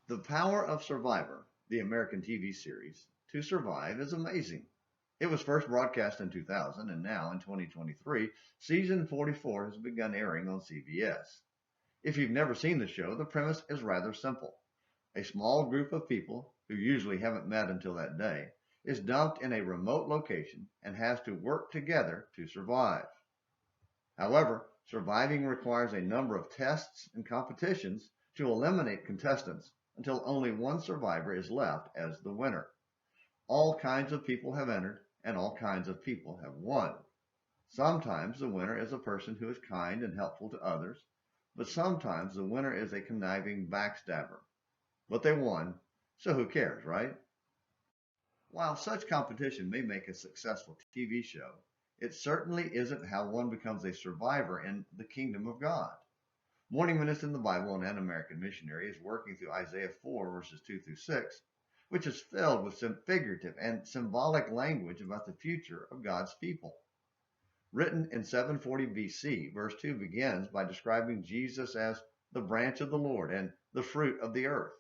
The power of Survivor, the American TV series, To Survive is amazing. It was first broadcast in 2000, and now in 2023, season 44 has begun airing on CBS. If you've never seen the show, the premise is rather simple. A small group of people, who usually haven't met until that day, is dumped in a remote location and has to work together to survive. However, surviving requires a number of tests and competitions to eliminate contestants until only one survivor is left as the winner. All kinds of people have entered, and all kinds of people have won. Sometimes the winner is a person who is kind and helpful to others, but sometimes the winner is a conniving backstabber. But they won, so who cares, right? While such competition may make a successful TV show, it certainly isn't how one becomes a survivor in the kingdom of God. Morning Minutes in the Bible on An American Missionary is working through Isaiah 4 verses 2 through 6, which is filled with some figurative and symbolic language about the future of God's people. Written in 740 BC, verse 2 begins by describing Jesus as the branch of the Lord and the fruit of the earth.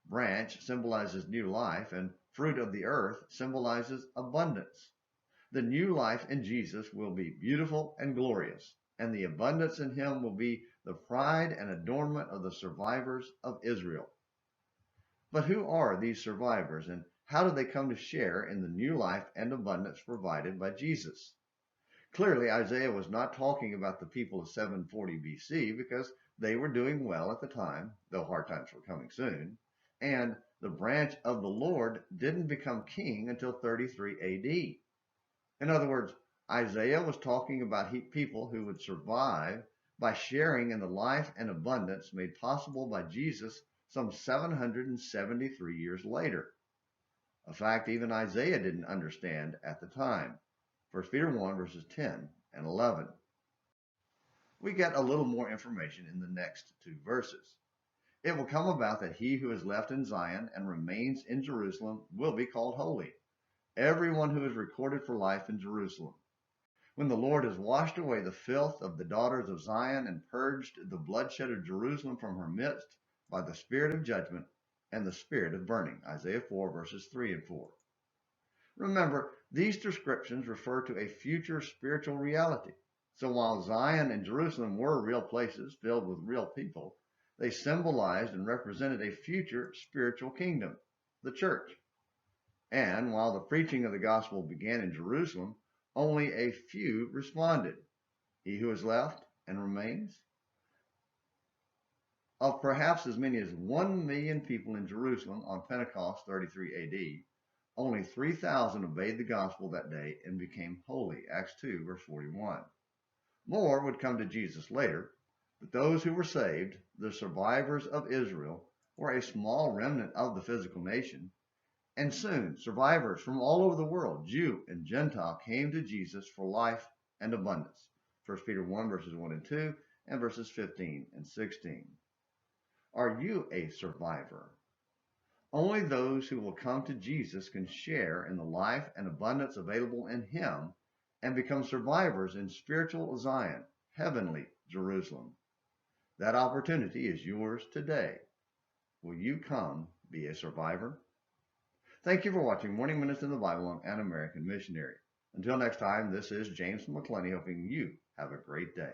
Branch symbolizes new life, and fruit of the earth symbolizes abundance. The new life in Jesus will be beautiful and glorious, and the abundance in him will be the pride and adornment of the survivors of Israel. But who are these survivors, and how do they come to share in the new life and abundance provided by Jesus? Clearly, Isaiah was not talking about the people of 740 BC because they were doing well at the time, though hard times were coming soon, and the branch of the Lord didn't become king until 33 AD. In other words, Isaiah was talking about people who would survive by sharing in the life and abundance made possible by Jesus some 773 years later. A fact even Isaiah didn't understand at the time. 1 Peter 1 verses 10 and 11. We get a little more information in the next two verses. It will come about that he who is left in Zion and remains in Jerusalem will be called holy, everyone who is recorded for life in Jerusalem. When the Lord has washed away the filth of the daughters of Zion and purged the bloodshed of Jerusalem from her midst by the spirit of judgment and the spirit of burning. Isaiah 4 verses 3 and 4. Remember, these descriptions refer to a future spiritual reality. So while Zion and Jerusalem were real places filled with real people, they symbolized and represented a future spiritual kingdom, the church. And while the preaching of the gospel began in Jerusalem, only a few responded. He who is left and remains. Of perhaps as many as 1 million people in Jerusalem on Pentecost 33 AD, only 3,000 obeyed the gospel that day and became holy. Acts 2 verse 41. More would come to Jesus later, but those who were saved, the survivors of Israel, were a small remnant of the physical nation. And soon, survivors from all over the world, Jew and Gentile, came to Jesus for life and abundance. 1 Peter 1 verses 1 and 2 and verses 15 and 16. Are you a survivor? Only those who will come to Jesus can share in the life and abundance available in him and become survivors in spiritual Zion, heavenly Jerusalem. That opportunity is yours today. Will you come be a survivor? Thank you for watching Morning Minutes in the Bible on An American Missionary. Until next time, this is James McClenny hoping you have a great day.